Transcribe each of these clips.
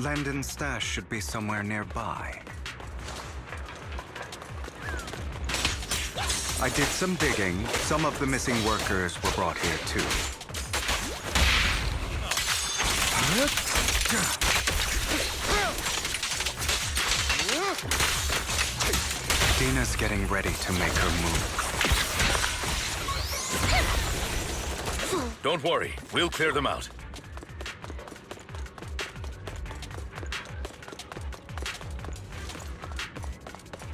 Landon's stash should be somewhere nearby. I did some digging. Some of the missing workers were brought here too. Dina's getting ready to make her move. Don't worry, we'll clear them out.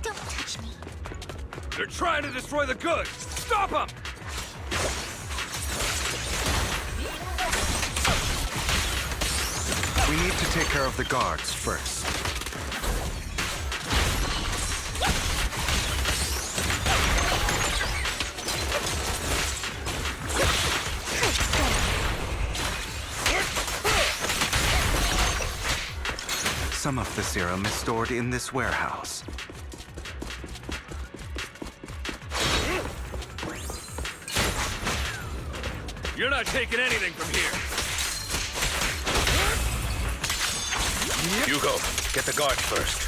Don't touch me. They're trying to destroy the goods! Stop them! We need to take care of the guards first. Some of the serum is stored in this warehouse. You're not taking anything from here. You go. Get the guards first.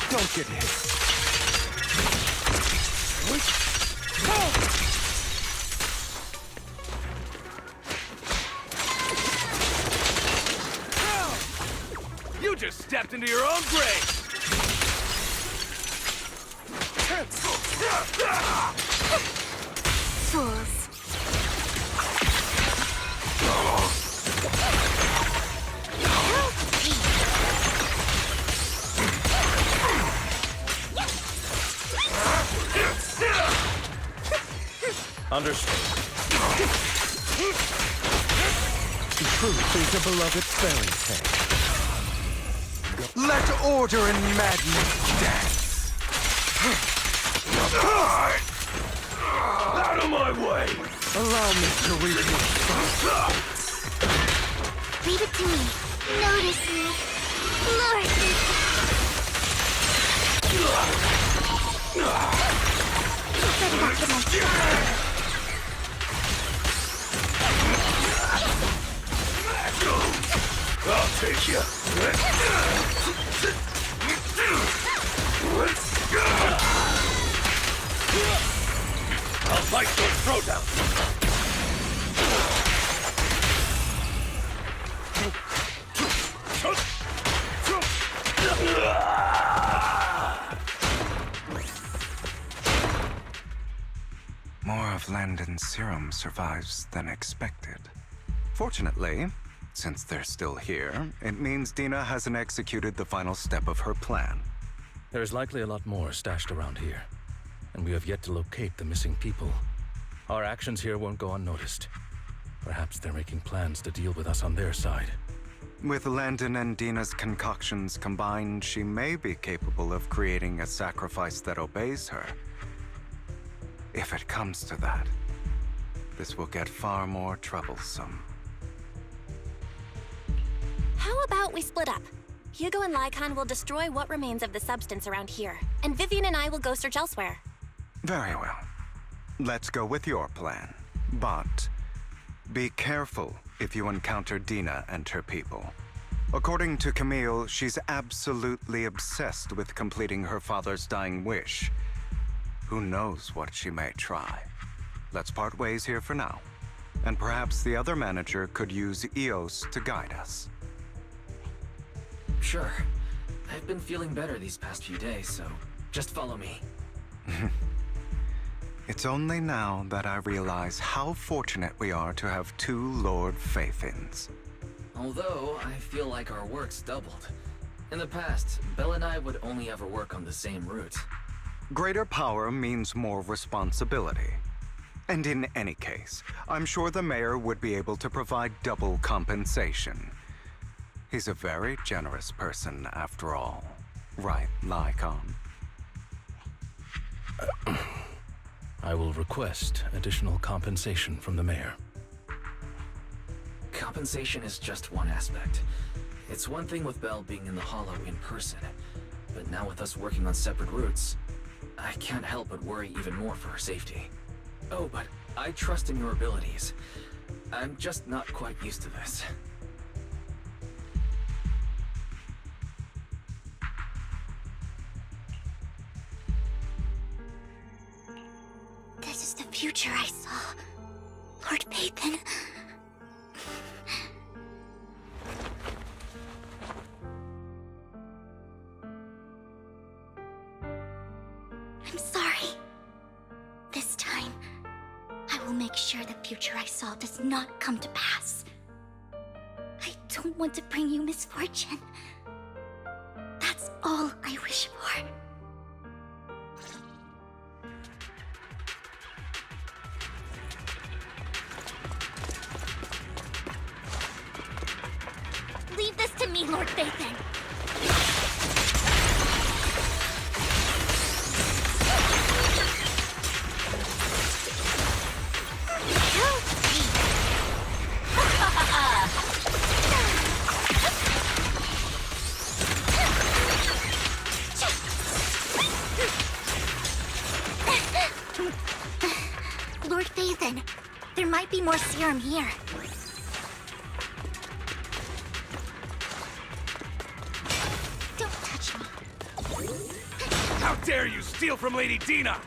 Don't get hit. You just stepped into your own grave! Fools. Understood. Truth is a beloved fairy tale. Let order and madness dance. Out of my way! Allow me to read your thoughts. Leave it to me. Notice me. Lord me. Set it up for my child. I'll take you. I'll bite your throat out. More of Landon's serum survives than expected. Fortunately, since they're still here, it means Dina hasn't executed the final step of her plan. There's likely a lot more stashed around here, and we have yet to locate the missing people. Our actions here won't go unnoticed. Perhaps they're making plans to deal with us on their side. With Landon and Dina's concoctions combined, she may be capable of creating a sacrifice that obeys her. If it comes to that, this will get far more troublesome. How about we split up? Hugo and Lycon will destroy what remains of the substance around here, and Vivian and I will go search elsewhere. Very well. Let's go with your plan. But be careful if you encounter Dina and her people. According to Camille, she's absolutely obsessed with completing her father's dying wish. Who knows what she may try? Let's part ways here for now. And perhaps the other manager could use EOS to guide us. Sure. I've been feeling better these past few days, so just follow me. It's only now that I realize how fortunate we are to have two Lord Faithins. Although, I feel like our work's doubled. In the past, Belle and I would only ever work on the same route. Greater power means more responsibility. And in any case, I'm sure the mayor would be able to provide double compensation. He's a very generous person, after all. Right, Lycon? I will request additional compensation from the mayor. Compensation is just one aspect. It's one thing with Belle being in the Hollow in person, but now with us working on separate routes, I can't help but worry even more for her safety. Oh, but I trust in your abilities. I'm just not quite used to this. future I saw, Lord Pathan. I'm sorry. This time, I will make sure the future I saw does not come to pass. I don't want to bring you misfortune. That's all I wish for. Leave this to me, Lord Pathan. Lord Pathan, there might be more serum here. Don't touch me. How dare you steal from Lady Dina!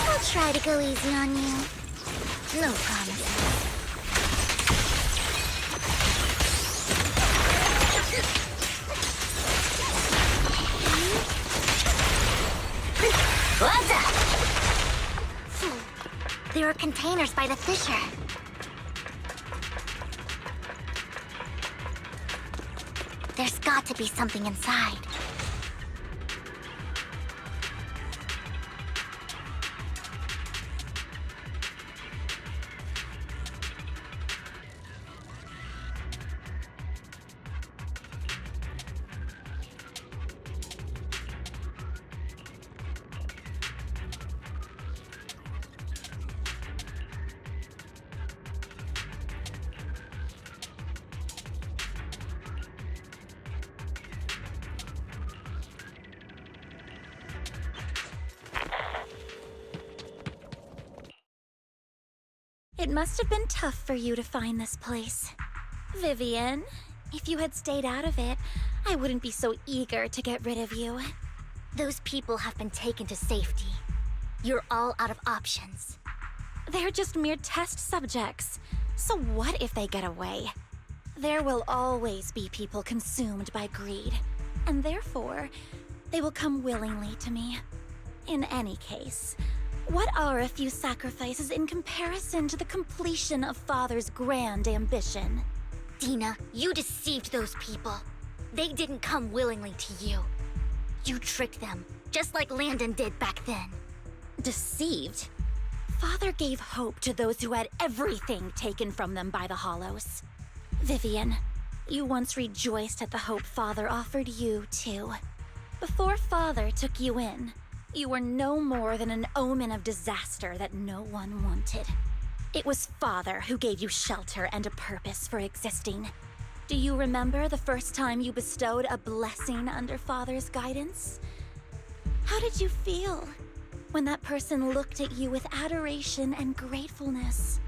I'll try to go easy on you. No promises. What's up? There are containers by the fissure. There's got to be something inside. It must have been tough for you to find this place. Vivian, if you had stayed out of it, I wouldn't be so eager to get rid of you. Those people have been taken to safety. You're all out of options. They're just mere test subjects. So what if they get away? There will always be people consumed by greed, and therefore, they will come willingly to me. In any case, what are a few sacrifices in comparison to the completion of Father's grand ambition? Dina, you deceived those people. They didn't come willingly to you. You tricked them, just like Landon did back then. Deceived? Father gave hope to those who had everything taken from them by the Hollows. Vivian, you once rejoiced at the hope Father offered you, too. Before Father took you in, you were no more than an omen of disaster that no one wanted. It was Father who gave you shelter and a purpose for existing. Do you remember the first time you bestowed a blessing under Father's guidance? How did you feel when that person looked at you with adoration and gratefulness?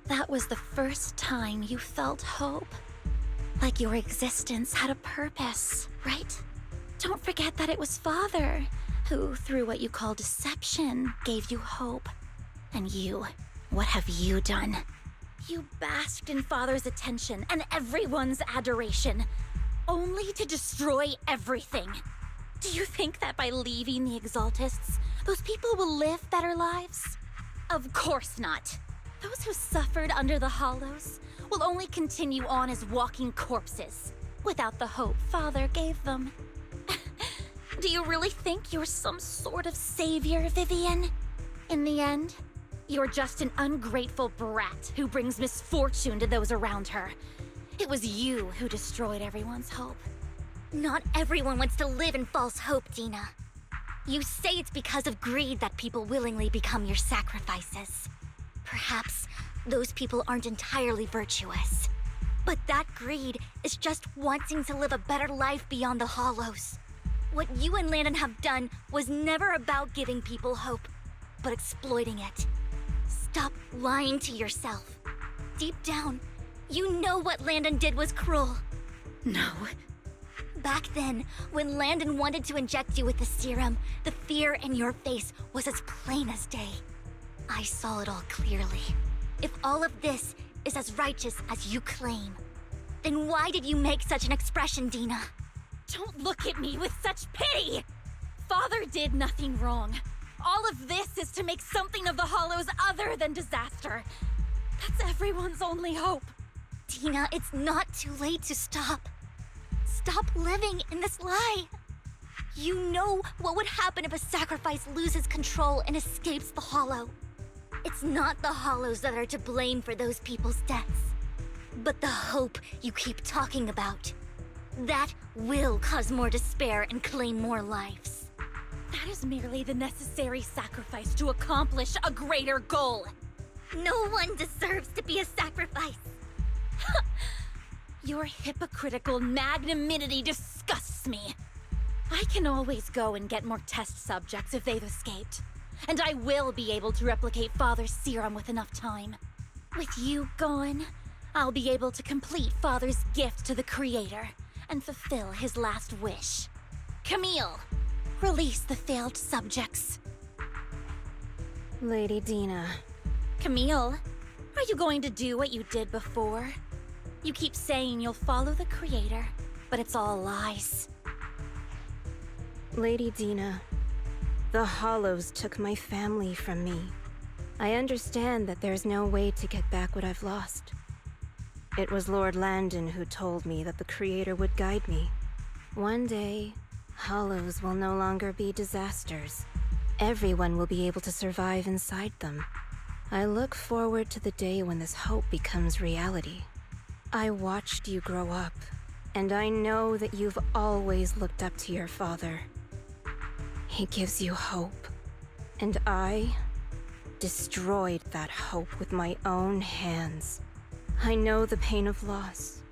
That was the first time you felt hope. Like your existence had a purpose, right? Don't forget that it was Father who, through what you call deception, gave you hope. And you, what have you done? You basked in Father's attention and everyone's adoration, only to destroy everything. Do you think that by leaving the Exaltists, those people will live better lives? Of course not. Those who suffered under the Hollows will only continue on as walking corpses, without the hope Father gave them. Do you really think you're some sort of savior, Vivian? In the end, you're just an ungrateful brat who brings misfortune to those around her. It was you who destroyed everyone's hope. Not everyone wants to live in false hope, Dina. You say it's because of greed that people willingly become your sacrifices. Perhaps those people aren't entirely virtuous. But that greed is just wanting to live a better life beyond the Hollows. What you and Landon have done was never about giving people hope, but exploiting it. Stop lying to yourself. Deep down, you know what Landon did was cruel. No. Back then, when Landon wanted to inject you with the serum, the fear in your face was as plain as day. I saw it all clearly. If all of this is as righteous as you claim, then why did you make such an expression, Dina? Don't look at me with such pity! Father did nothing wrong. All of this is to make something of the Hollows other than disaster. That's everyone's only hope. Dina, it's not too late to stop. Stop living in this lie. You know what would happen if a sacrifice loses control and escapes the Hollow. It's not the Hollows that are to blame for those people's deaths, but the hope you keep talking about. That will cause more despair and claim more lives. That is merely the necessary sacrifice to accomplish a greater goal. No one deserves to be a sacrifice. Your hypocritical magnanimity disgusts me. I can always go and get more test subjects if they've escaped. And I will be able to replicate Father's serum with enough time. With you gone, I'll be able to complete Father's gift to the Creator and fulfill his last wish. Camille, release the failed subjects. Lady Dina. Camille, are you going to do what you did before? You keep saying you'll follow the Creator, but it's all lies. Lady Dina, the Hollows took my family from me. I understand that there's no way to get back what I've lost. It was Lord Landon who told me that the Creator would guide me. One day, Hollows will no longer be disasters. Everyone will be able to survive inside them. I look forward to the day when this hope becomes reality. I watched you grow up, and I know that you've always looked up to your father. He gives you hope, and I destroyed that hope with my own hands. I know the pain of loss,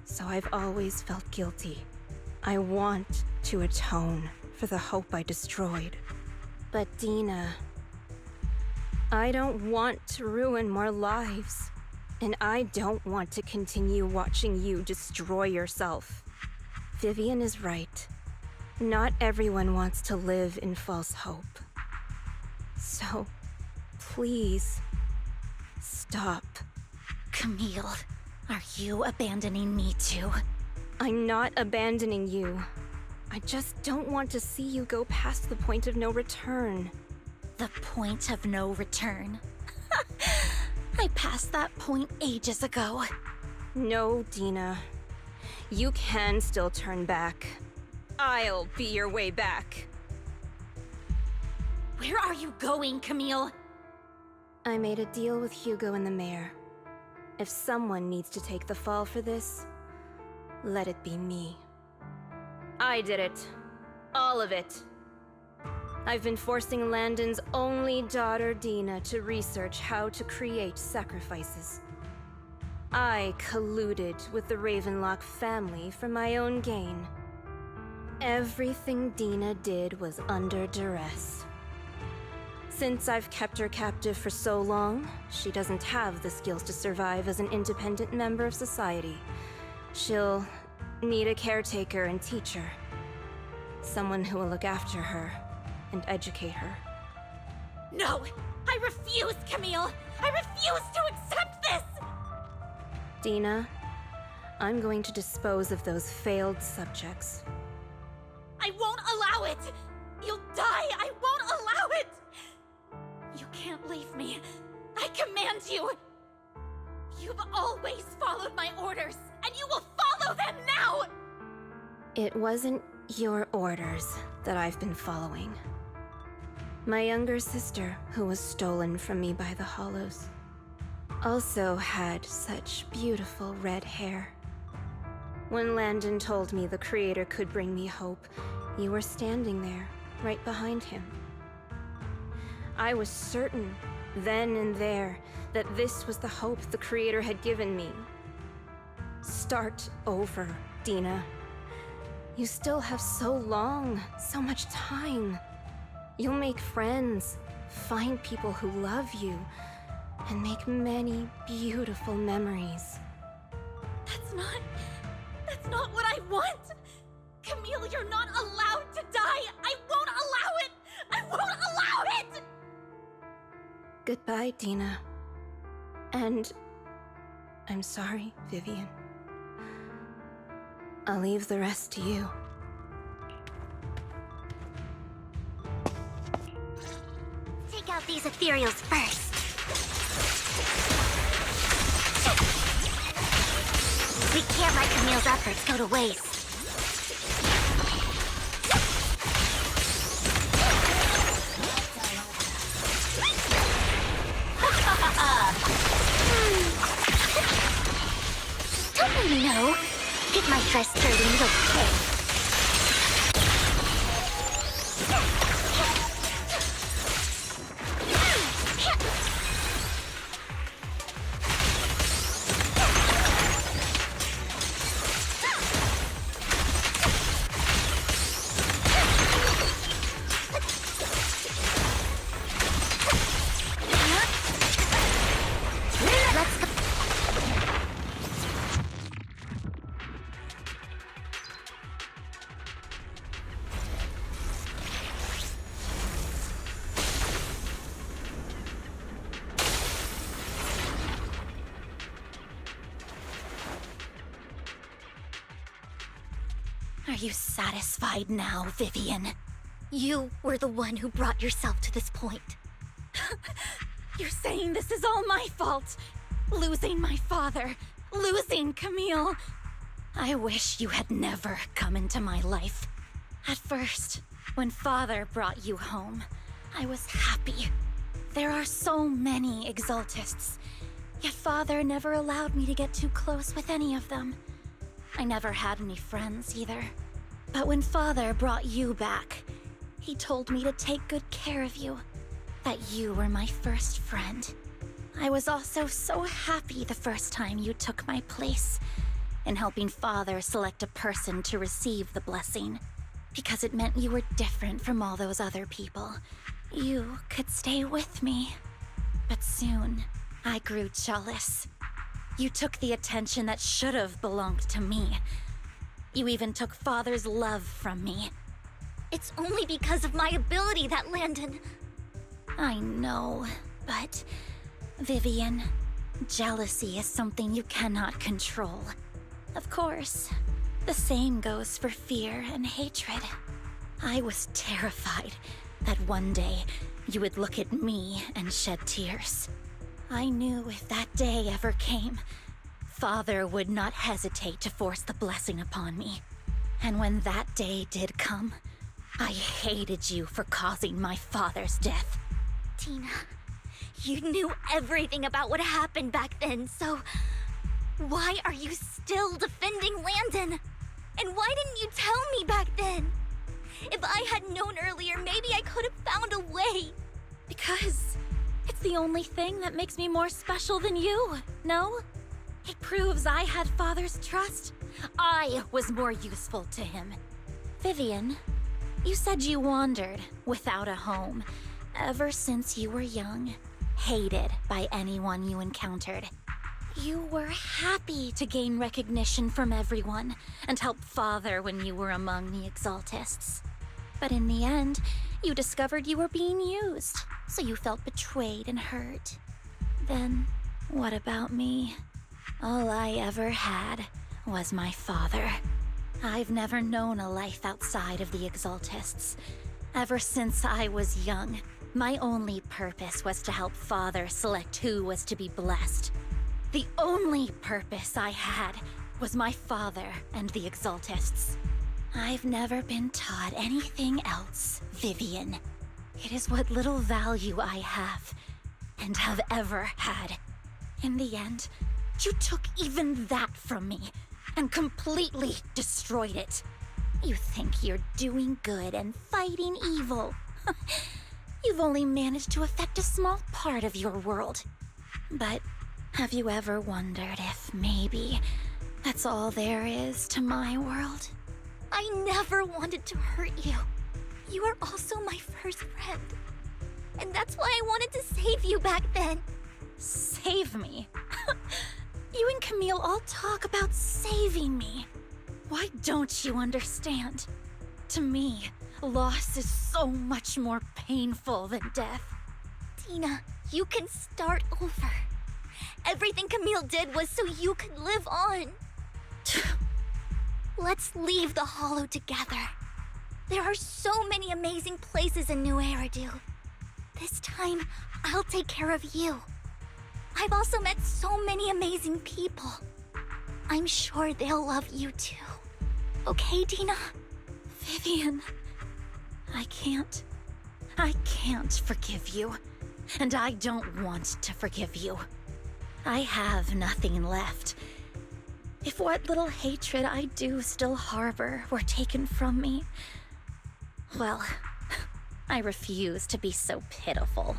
so I've always felt guilty. I want to atone for the hope I destroyed. But Dina, I don't want to ruin more lives. And I don't want to continue watching you destroy yourself. Vivian is right. Not everyone wants to live in false hope. So, please, stop. Camille, are you abandoning me too? I'm not abandoning you. I just don't want to see you go past the point of no return. The point of no return? I passed that point ages ago. No, Dina. You can still turn back. I'll be your way back. Where are you going, Camille? I made a deal with Hugo and the mayor. If someone needs to take the fall for this, let it be me. I did it. All of it. I've been forcing Landon's only daughter, Dina, to research how to create sacrifices. I colluded with the Ravenlock family for my own gain. Everything Dina did was under duress. Since I've kept her captive for so long, she doesn't have the skills to survive as an independent member of society. She'll need a caretaker and teacher. Someone who will look after her and educate her. No! I refuse, Camille! I refuse to accept this! Dina, I'm going to dispose of those failed subjects. I won't allow it! You'll die! I won't allow it! You can't leave me. I command you! You've always followed my orders, and you will follow them now! It wasn't your orders that I've been following. My younger sister, who was stolen from me by the Hollows, also had such beautiful red hair. When Landon told me the Creator could bring me hope, you were standing there, right behind him. I was certain, then and there, that this was the hope the Creator had given me. Start over, Dina. You still have so long, so much time. You'll make friends, find people who love you, and make many beautiful memories. That's not what I want! Camille, you're not allowed to die! I won't allow it! I won't allow it! Goodbye, Dina. And I'm sorry, Vivian. I'll leave the rest to you. Take out these ethereals first. We can't let Camille's efforts go to waste. Totally no. Get my first dirty little kid. Are you satisfied now, Vivian? You were the one who brought yourself to this point. You're saying this is all my fault? Losing my father, losing Camille. I wish you had never come into my life. At first, when Father brought you home, I was happy. There are so many Exaltists, yet Father never allowed me to get too close with any of them. I never had any friends either. But when Father brought you back, he told me to take good care of you, that you were my first friend. I was also so happy the first time you took my place in helping Father select a person to receive the blessing, because it meant you were different from all those other people. You could stay with me. But soon, I grew jealous. You took the attention that should have belonged to me. You even took Father's love from me. It's only because of my ability that Landon... I know, but... Vivian, jealousy is something you cannot control. Of course, the same goes for fear and hatred. I was terrified that one day you would look at me and shed tears. I knew if that day ever came, Father would not hesitate to force the blessing upon me. And when that day did come, I hated you for causing my father's death. Tina, you knew everything about what happened back then, so... why are you still defending Landon? And why didn't you tell me back then? If I had known earlier, maybe I could have found a way. Because it's the only thing that makes me more special than you, no? It proves I had Father's trust. I was more useful to him. Vivian, you said you wandered without a home ever since you were young, hated by anyone you encountered. You were happy to gain recognition from everyone and help Father when you were among the Exaltists. But in the end, you discovered you were being used, so you felt betrayed and hurt. Then, what about me? All I ever had was my father. I've never known a life outside of the Exaltists. Ever since I was young, my only purpose was to help Father select who was to be blessed. The only purpose I had was my father and the Exaltists. I've never been taught anything else, Vivian. It is what little value I have, and have ever had. In the end, you took even that from me, and completely destroyed it. You think you're doing good and fighting evil. You've only managed to affect a small part of your world. But have you ever wondered if maybe that's all there is to my world? I never wanted to hurt you. You were also my first friend. And that's why I wanted to save you back then. Save me? You and Camille all talk about saving me. Why don't you understand? To me, loss is so much more painful than death. Dina, you can start over. Everything Camille did was so you could live on. Let's leave the Hollow together. There are so many amazing places in New Eridu. This time, I'll take care of you. I've also met so many amazing people. I'm sure they'll love you too. Okay, Dina? Vivian, I can't forgive you. And I don't want to forgive you. I have nothing left. If what little hatred I do still harbor were taken from me, well, I refuse to be so pitiful.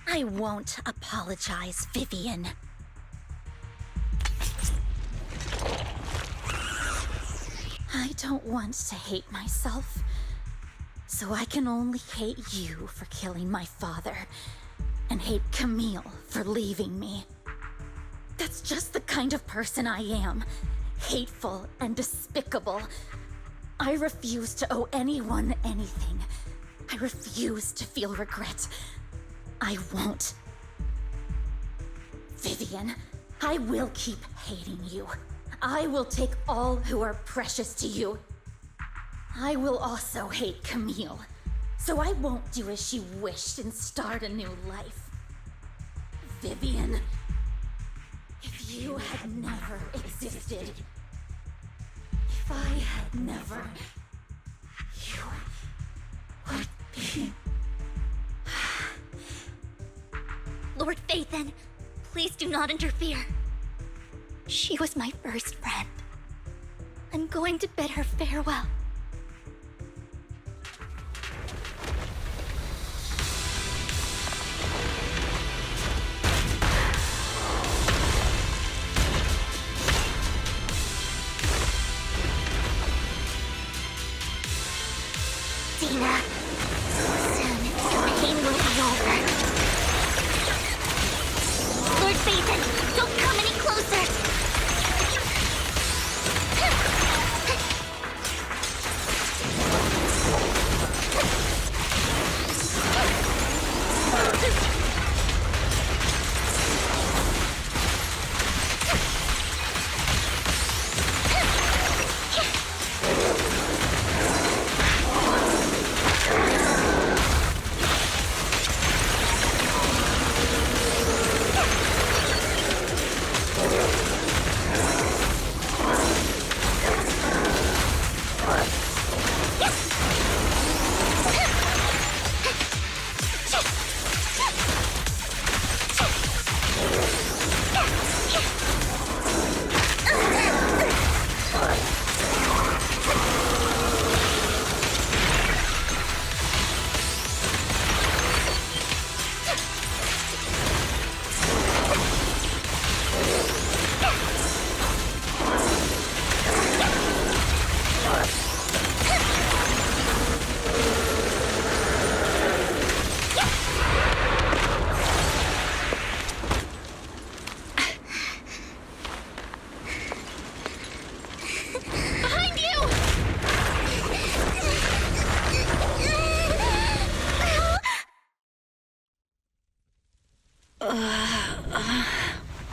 I won't apologize, Vivian. I don't want to hate myself, so I can only hate you for killing my father, and hate Camille for leaving me. That's just the kind of person I am. Hateful and despicable. I refuse to owe anyone anything. I refuse to feel regret. I won't. Vivian, I will keep hating you. I will take all who are precious to you. I will also hate Camille, so I won't do as she wished and start a new life. Vivian, if you had never existed, if I had never, you would be... Lord Phaethon, please do not interfere. She was my first friend. I'm going to bid her farewell. Dina, soon the pain will be over. Lord Phaethon, don't come any closer!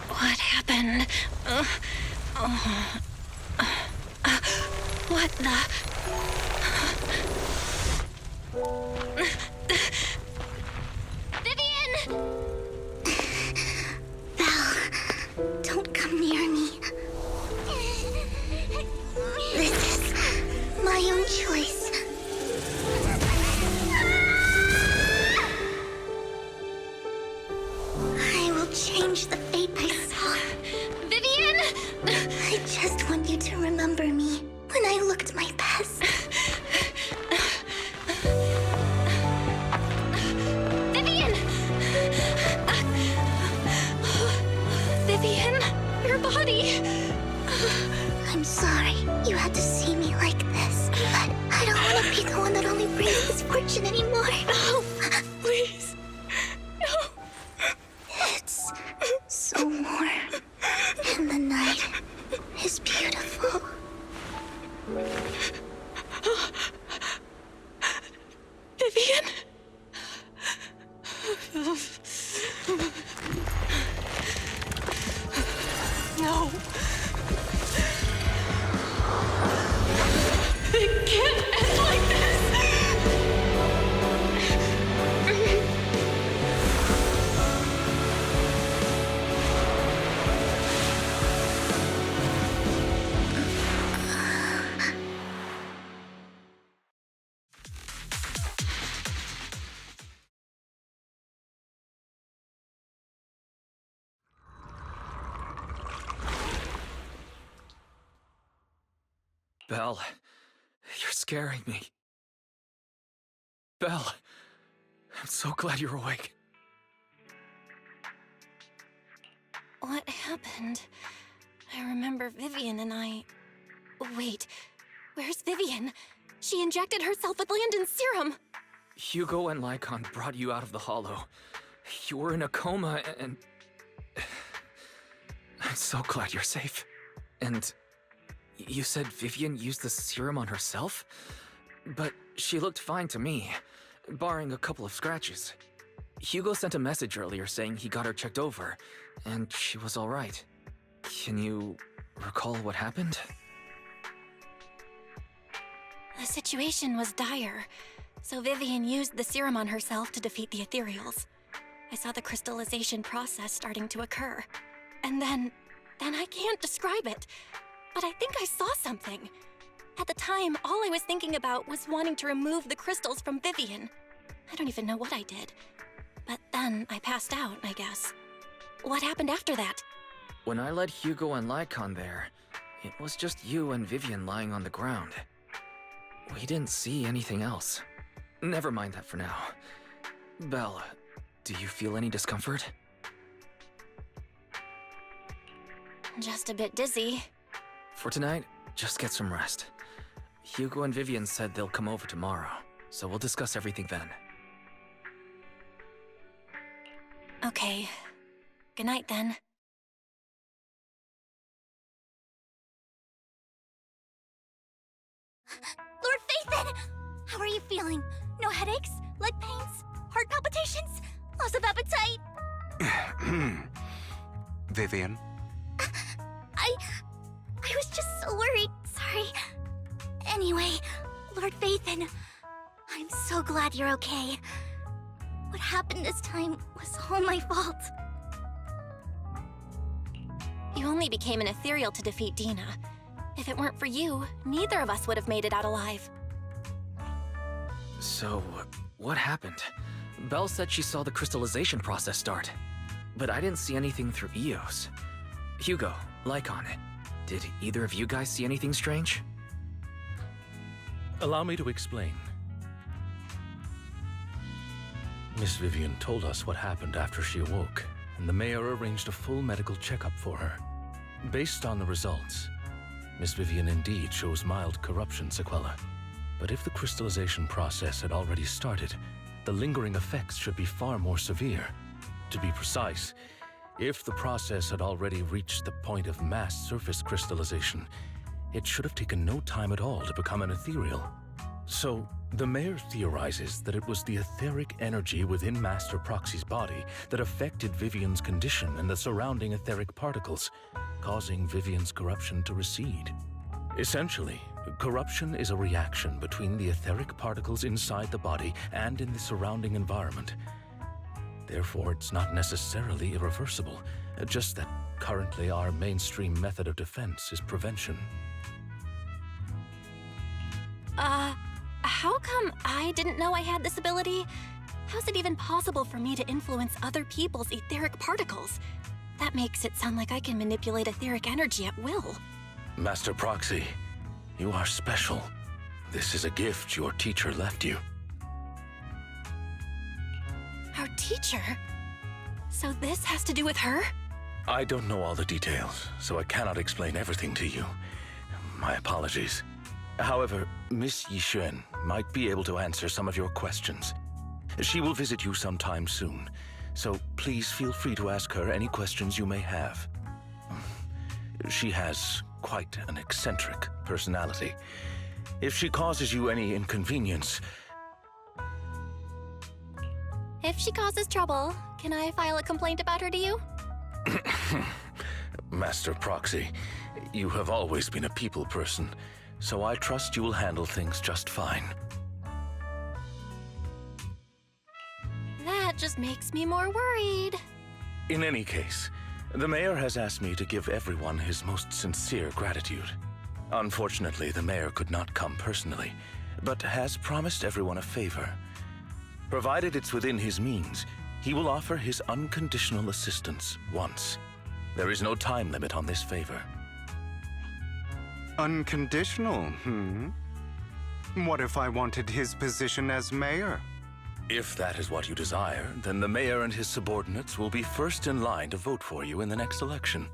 What happened? What the... Vivian! Belle, don't come near me. This is my own choice. I will change the fate I saw. Vivian! I just want you to remember me when I looked my best. Vivian! Vivian, your body! I'm sorry you had to see me like this, but I don't want to be the one that only brings misfortune anymore. No, please. No. It's so warm, and the night is beautiful. No. It can't end like this. Belle, you're scaring me. Belle, I'm so glad you're awake. What happened? I remember Vivian and I... Wait, where's Vivian? She injected herself with Landon's serum! Hugo and Lycon brought you out of the hollow. You were in a coma and... I'm so glad you're safe. And... you said Vivian used the serum on herself? But she looked fine to me, barring a couple of scratches. Hugo sent a message earlier saying he got her checked over, and she was alright. Can you recall what happened? The situation was dire, so Vivian used the serum on herself to defeat the ethereals. I saw the crystallization process starting to occur. And then I can't describe it. But I think I saw something. At the time, all I was thinking about was wanting to remove the crystals from Vivian. I don't even know what I did. But then I passed out, I guess. What happened after that? When I led Hugo and Lycon there, it was just you and Vivian lying on the ground. We didn't see anything else. Never mind that for now. Belle, do you feel any discomfort? Just a bit dizzy. For tonight, just get some rest. Hugo and Vivian said they'll come over tomorrow, so we'll discuss everything then. Okay. Good night, then. Lord Phaethon! How are you feeling? No headaches? Leg pains? Heart palpitations? Loss of appetite? Vivian? I was just so worried. Sorry. Anyway, Lord Phaethon, I'm so glad you're okay. What happened this time was all my fault. You only became an ethereal to defeat Dina. If it weren't for you, neither of us would have made it out alive. So, what happened? Belle said she saw the crystallization process start, but I didn't see anything through Eos. Hugo, Lycon, did either of you guys see anything strange? Allow me to explain. Miss Vivian told us what happened after she awoke, and the mayor arranged a full medical checkup for her. Based on the results, Miss Vivian indeed shows mild corruption sequela. But if the crystallization process had already started, the lingering effects should be far more severe. To be precise, if the process had already reached the point of mass surface crystallization, it should have taken no time at all to become an ethereal. So, the mayor theorizes that it was the etheric energy within Master Proxy's body that affected Vivian's condition and the surrounding etheric particles, causing Vivian's corruption to recede. Essentially, corruption is a reaction between the etheric particles inside the body and in the surrounding environment. Therefore, it's not necessarily irreversible, just that currently our mainstream method of defense is prevention. How come I didn't know I had this ability? How's it even possible for me to influence other people's etheric particles? That makes it sound like I can manipulate etheric energy at will. Master Proxy, you are special. This is a gift your teacher left you. Our teacher? So this has to do with her? I don't know all the details, so I cannot explain everything to you. My apologies. However, Miss Yixuan might be able to answer some of your questions. She will visit you sometime soon, so please feel free to ask her any questions you may have. She has quite an eccentric personality. If she causes you any inconvenience... If she causes trouble, can I file a complaint about her to you? Master Proxy, you have always been a people person, so I trust you will handle things just fine. That just makes me more worried. In any case, the mayor has asked me to give everyone his most sincere gratitude. Unfortunately, the mayor could not come personally, but has promised everyone a favor. Provided it's within his means, he will offer his unconditional assistance once. There is no time limit on this favor. Unconditional, What if I wanted his position as mayor? If that is what you desire, then the mayor and his subordinates will be first in line to vote for you in the next election.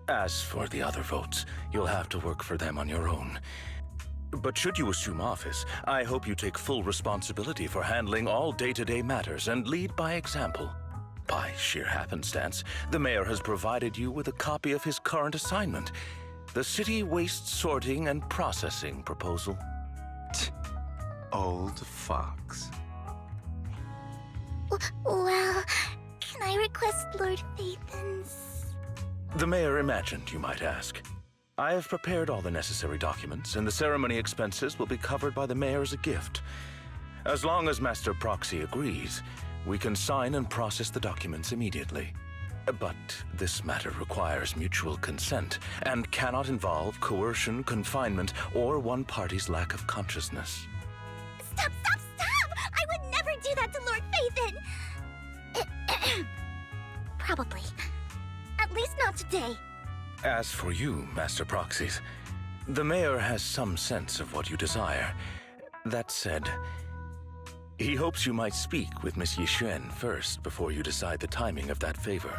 As for the other votes, you'll have to work for them on your own. But should you assume office, I hope you take full responsibility for handling all day-to-day matters and lead by example. By sheer happenstance, the mayor has provided you with a copy of his current assignment, the City Waste Sorting and Processing proposal. Old fox. Well, can I request Lord Phaethon's? The mayor imagined you might ask. I have prepared all the necessary documents, and the ceremony expenses will be covered by the mayor as a gift. As long as Master Proxy agrees, we can sign and process the documents immediately. But this matter requires mutual consent and cannot involve coercion, confinement, or one party's lack of consciousness. Stop! I would never do that to Lord Phaethon! Probably. At least not today. As for you, Master Proxies, the mayor has some sense of what you desire. That said, he hopes you might speak with Miss Yixuan first before you decide the timing of that favor.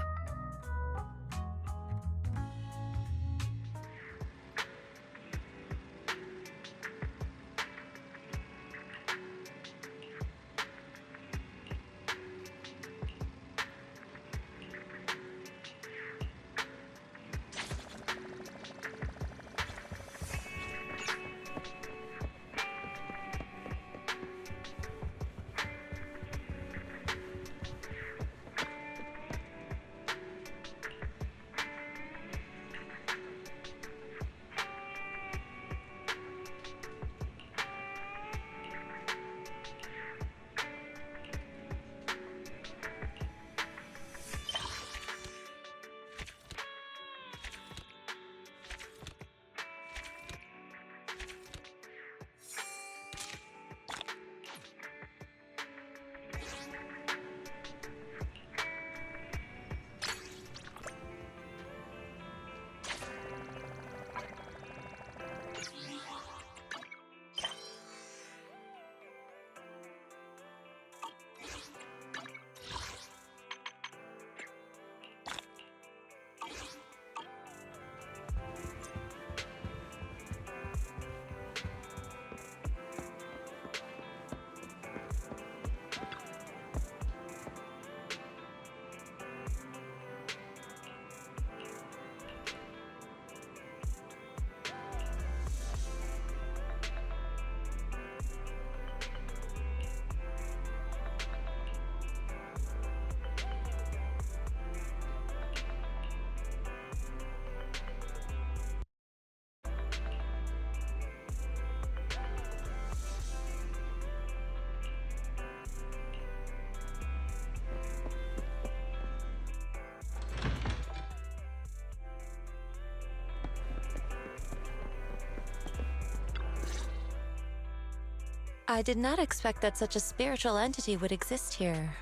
I did not expect that such a spiritual entity would exist here.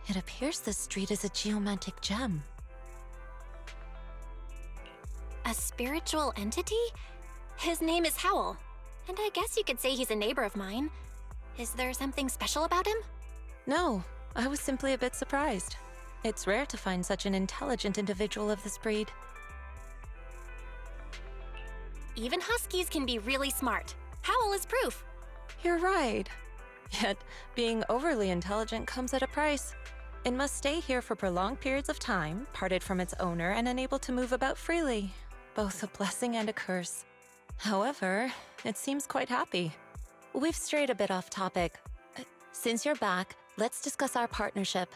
It appears this street is a geomantic gem. A spiritual entity? His name is Howl, and I guess you could say he's a neighbor of mine. Is there something special about him? No, I was simply a bit surprised. It's rare to find such an intelligent individual of this breed. Even huskies can be really smart. Howl is proof. You're right. Yet, being overly intelligent comes at a price. It must stay here for prolonged periods of time, parted from its owner and unable to move about freely. Both a blessing and a curse. However, it seems quite happy. We've strayed a bit off topic. Since you're back, let's discuss our partnership.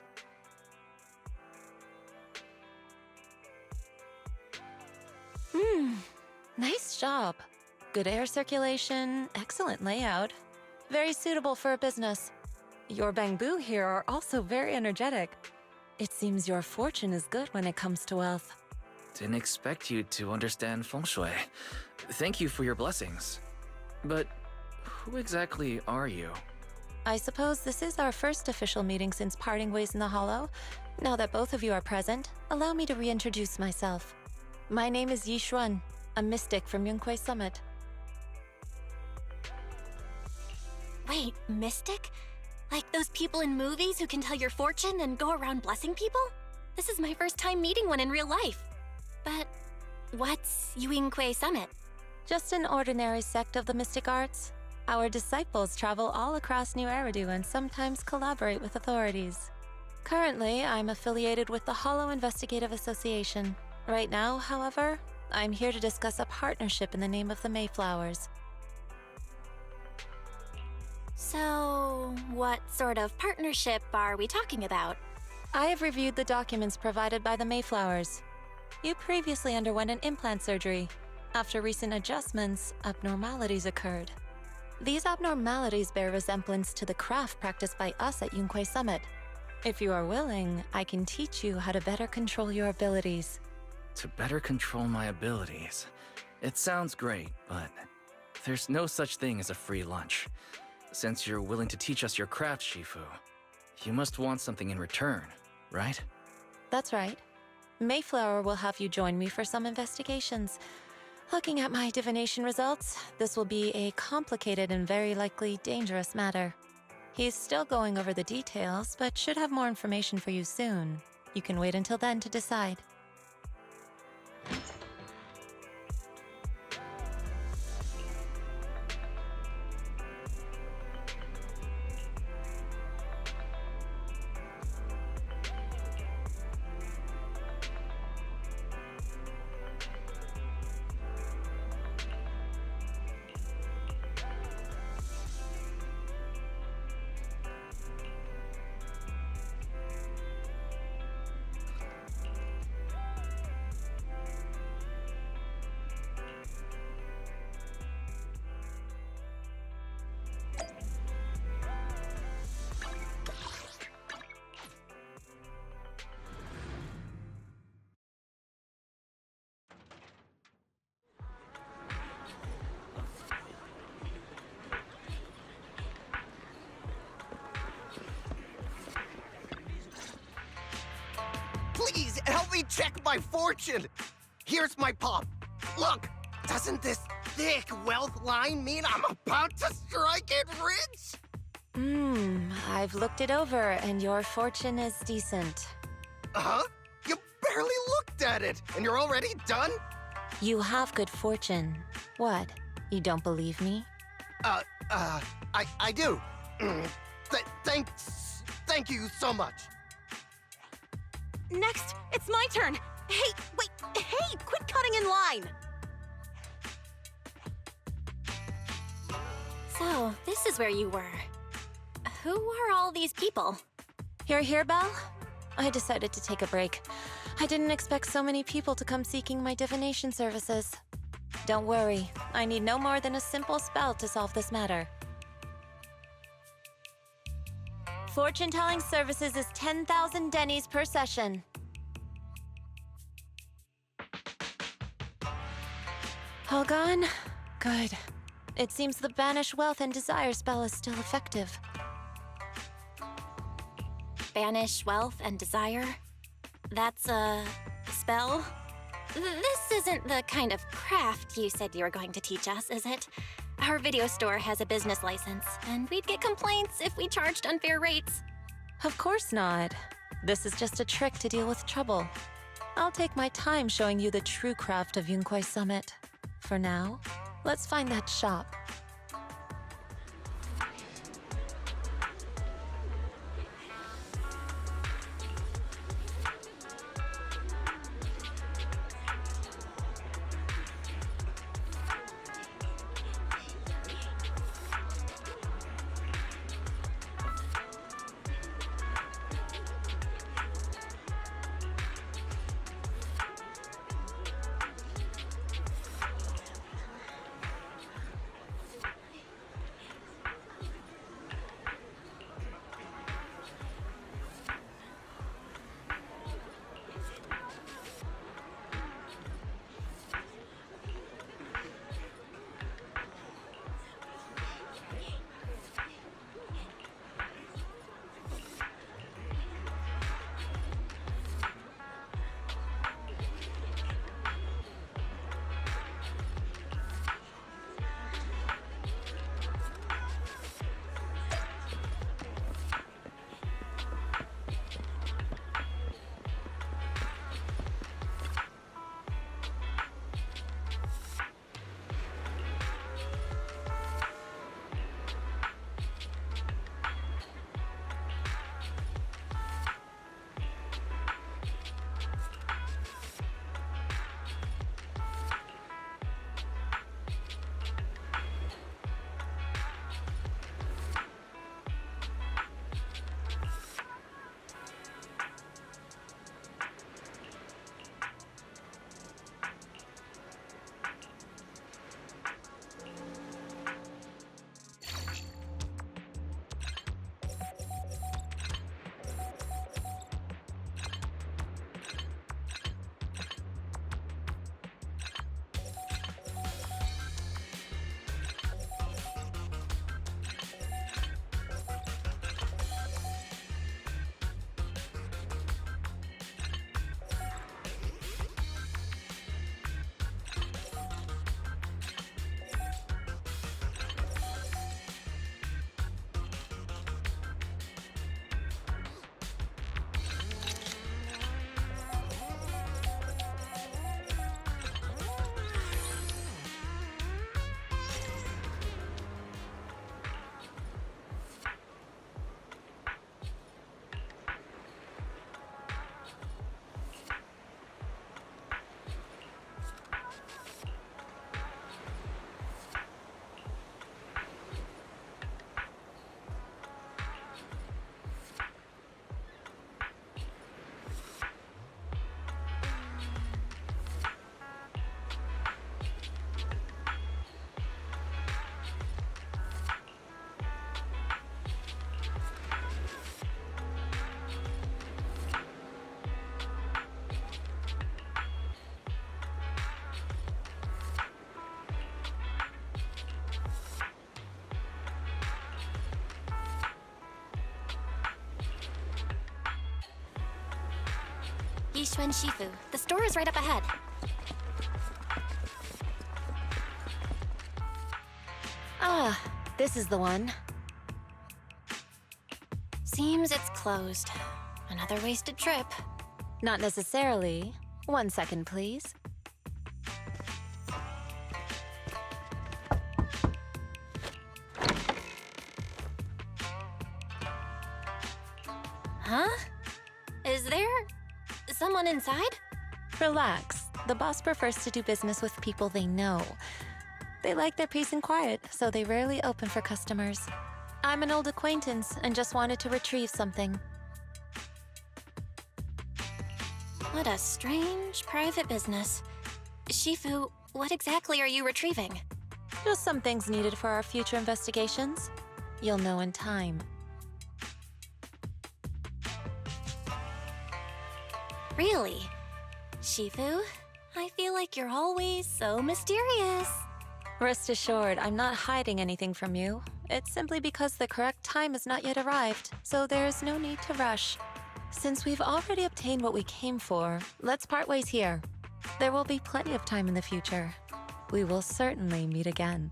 Nice job. Good air circulation, excellent layout. Very suitable for a business. Your bamboo here are also very energetic. It seems your fortune is good when it comes to wealth. Didn't expect you to understand feng shui. Thank you for your blessings. But who exactly are you? I suppose this is our first official meeting since parting ways in the Hollow. Now that both of you are present, allow me to reintroduce myself. My name is Yi Xuan, a mystic from Yunquei Summit. Wait, mystic? Like those people in movies who can tell your fortune and go around blessing people? This is my first time meeting one in real life. But what's Yunquei Summit? Just an ordinary sect of the mystic arts. Our disciples travel all across New Eridu and sometimes collaborate with authorities. Currently, I'm affiliated with the Hollow Investigative Association. Right now, however, I'm here to discuss a partnership in the name of the Mayflowers. So, what sort of partnership are we talking about? I have reviewed the documents provided by the Mayflowers. You previously underwent an implant surgery. After recent adjustments, abnormalities occurred. These abnormalities bear resemblance to the craft practiced by us at Yunquei Summit. If you are willing, I can teach you how to better control your abilities. To better control my abilities. It sounds great, but there's no such thing as a free lunch. Since you're willing to teach us your craft, Shifu, you must want something in return, right? That's right. Mayflower will have you join me for some investigations. Looking at my divination results, this will be a complicated and very likely dangerous matter. He's still going over the details, but should have more information for you soon. You can wait until then to decide. Please, help me check my fortune! Here's my palm. Look, doesn't this thick wealth line mean I'm about to strike it rich? I've looked it over, and your fortune is decent. Huh? You barely looked at it, and you're already done? You have good fortune. What? You don't believe me? I do. Thank you so much. Next, it's my turn. Hey, wait, hey, quit cutting in line. So, this is where you were. Who are all these people? You're here, Belle? I decided to take a break. I didn't expect so many people to come seeking my divination services. Don't worry, I need no more than a simple spell to solve this matter. Fortune-telling services is 10,000 dennies per session. All gone? Good. It seems the Banish Wealth and Desire spell is still effective. Banish wealth and desire? That's a spell? This isn't the kind of craft you said you were going to teach us, is it? Our video store has a business license, and we'd get complaints if we charged unfair rates. Of course not. This is just a trick to deal with trouble. I'll take my time showing you the true craft of Yunquei Summit. For now, let's find that shop. Yixuan Shifu. The store is right up ahead. Ah, this is the one. Seems it's closed. Another wasted trip. Not necessarily. 1 second, please. Huh? Is there someone inside? Relax. The boss prefers to do business with people they know. They like their peace and quiet, so they rarely open for customers. I'm an old acquaintance and just wanted to retrieve something. What a strange private business. Shifu, what exactly are you retrieving? Just some things needed for our future investigations. You'll know in time. Really? Shifu, I feel like you're always so mysterious. Rest assured, I'm not hiding anything from you. It's simply because the correct time has not yet arrived, so there's no need to rush. Since we've already obtained what we came for, let's part ways here. There will be plenty of time in the future. We will certainly meet again.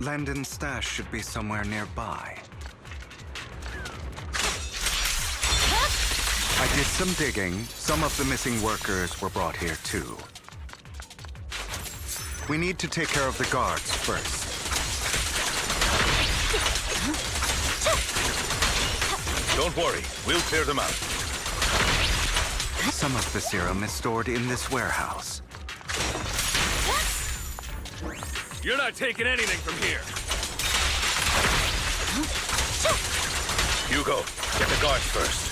Landon's stash should be somewhere nearby. I did some digging. Some of the missing workers were brought here too. We need to take care of the guards first. Don't worry, we'll clear them out. Some of the serum is stored in this warehouse. You're not taking anything from here. Hugo, get the guards first.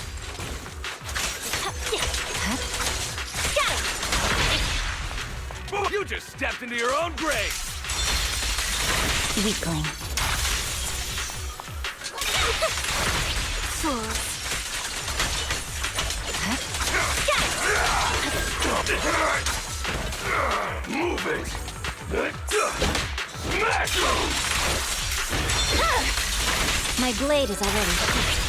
You just stepped into your own grave! Weakling. Fools. Move it! Smash! My blade is already heated.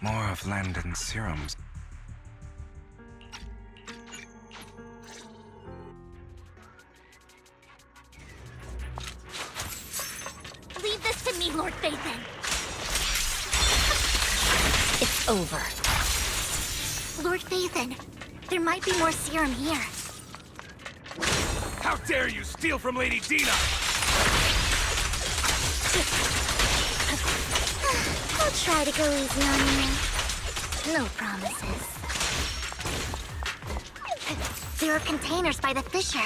More of Landon's serums. Leave this to me, Lord Phaethon. It's over. Lord Phaethon, there might be more serum here. How dare you steal from Lady Dina! I'll try to go easy on you. No promises. There are containers by the fissure.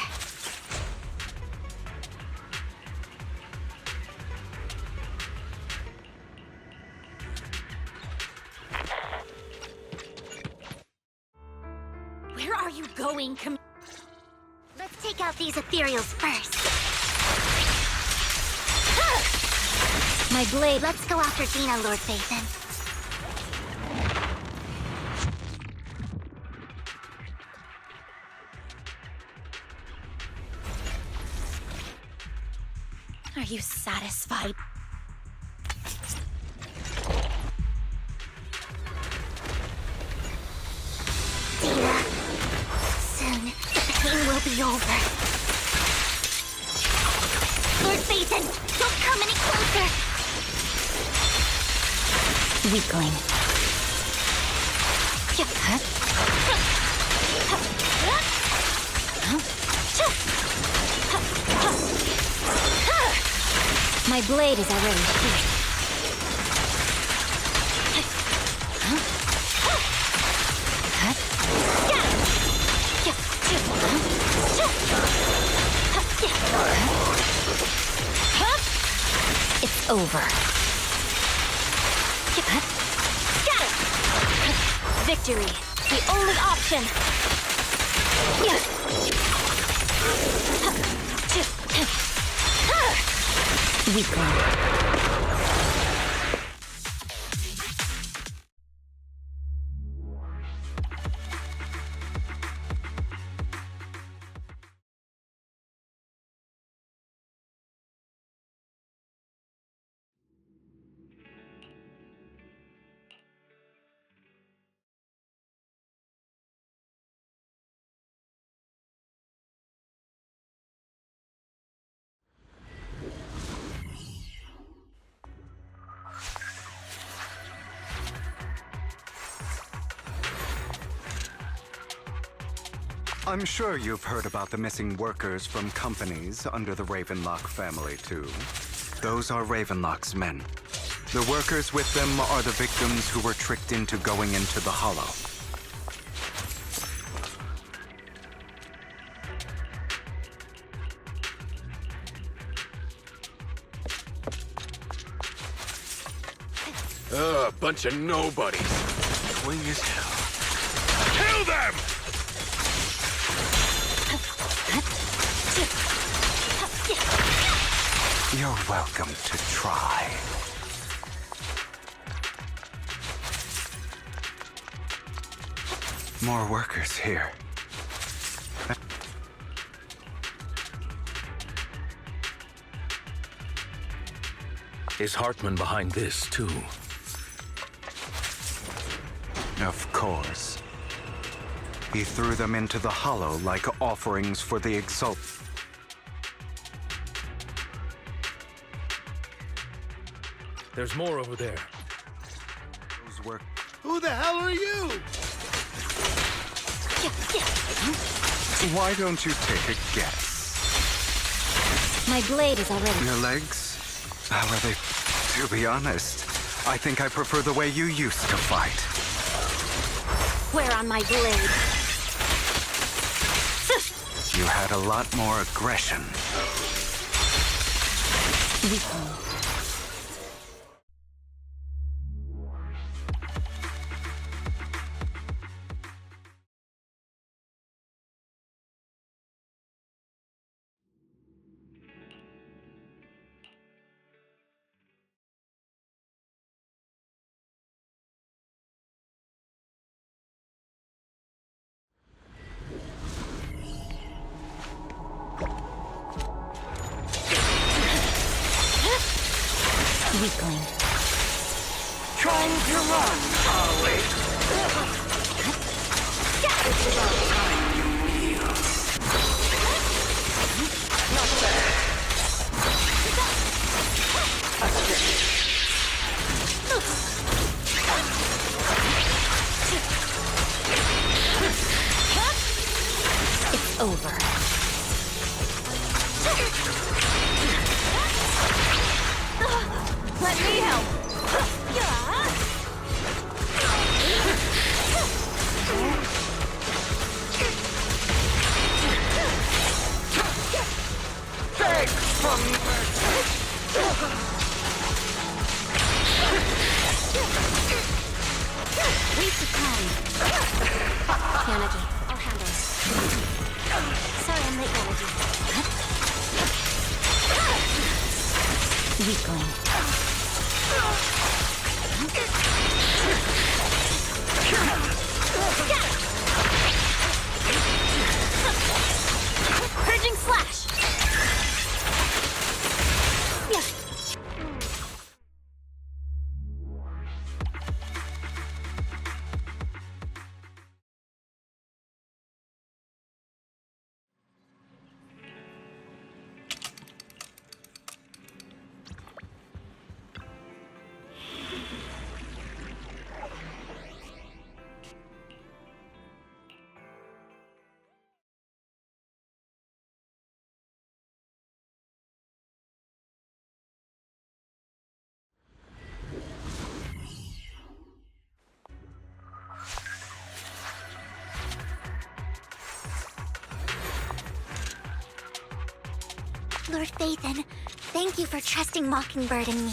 Where are you going, Let's take out these ethereals first. My blade. Let's go after Dina, Lord Phaethon. Are you satisfied? Dina, soon the pain will be over. Lord Phaethon, don't come any closer! Weakling. My blade is already sheathed. It's over. Victory, the only option. Weakling. I'm sure you've heard about the missing workers from companies under the Ravenlock family, too. Those are Ravenlock's men. The workers with them are the victims who were tricked into going into the Hollow. Bunch of nobodies. Cling as hell. Kill them! You're welcome to try. More workers here. Is Hartman behind this, too? Of course. He threw them into the Hollow like offerings for the Exalt. There's more over there. Those work. Who the hell are you? Why don't you take a guess? My blade is already... Your legs? How are they? To be honest, I think I prefer the way you used to fight. Where on my blade? You had a lot more aggression. Weakling. Weakling. Trying to run, are we? It's about time you kneel. Not bad. It's over. Let me help! energy. I'll handle it. Sorry I'm late, energy. Weakling. Purging slash! Yeah. Lord Phaethon, thank you for trusting Mockingbird and me.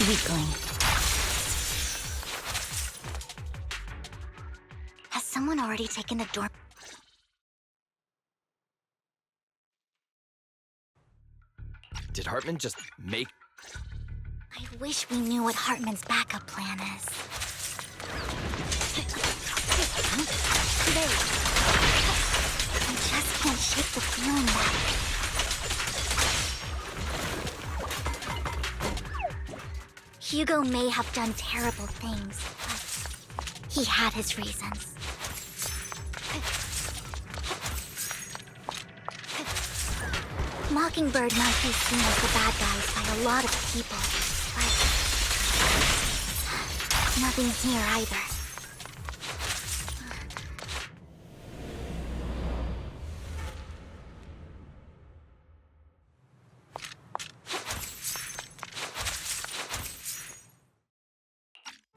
Weakling. Has someone already taken the door? Did Hartman just make... I wish we knew what Hartman's backup plan is. There. I just can't shake the feeling that... Hugo may have done terrible things, but he had his reasons. Mockingbird might be seen as the bad guys by a lot of people, but nothing here either.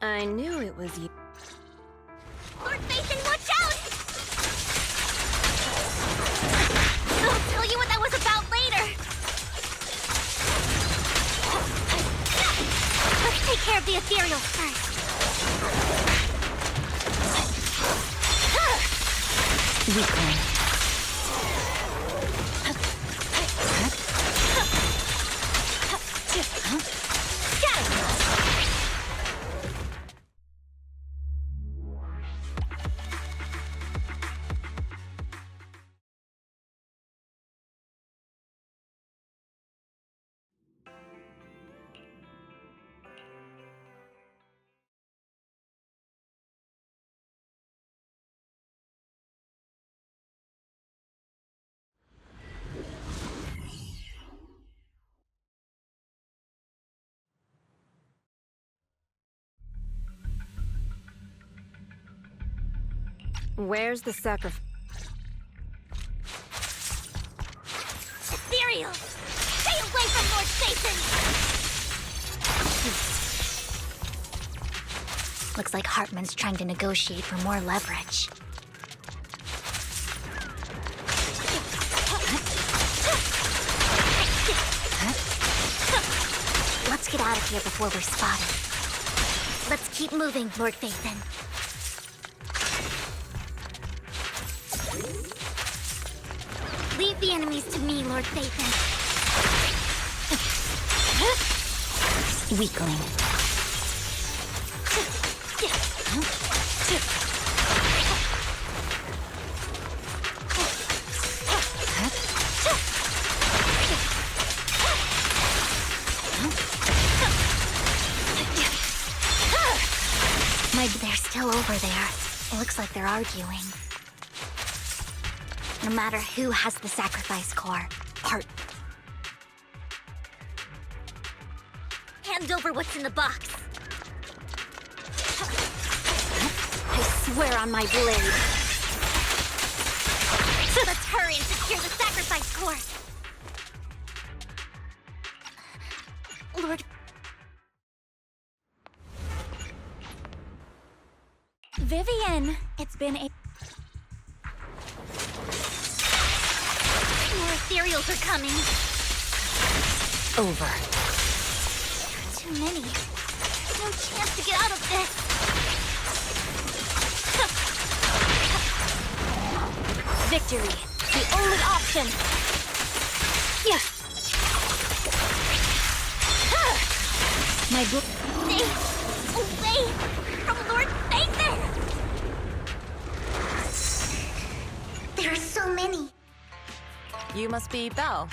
I knew it was you. Lord Phaethon, watch out! I'll tell you what that was about later. Let's take care of the ethereal first. Weakling. Where's the sacrifice? Ethereal! Stay away from Lord Saison! Looks like Hartman's trying to negotiate for more leverage. Let's get out of here before we're spotted. Let's keep moving, Lord Phaethon. Leave the enemies to me, Lord Phaethon. Weakling. Maybe they're still over there. It looks like they're arguing. No matter who has the sacrifice core, hand over what's in the box. I swear on my blade. Let's hurry and secure the sacrifice core. Lord Vivian, it's been a... More ethereals are coming. Over. Too many. There's no chance to get out of this. victory. The only option. Yeah. My book. Stay away from Lord Saison! There are so many. You must be Belle.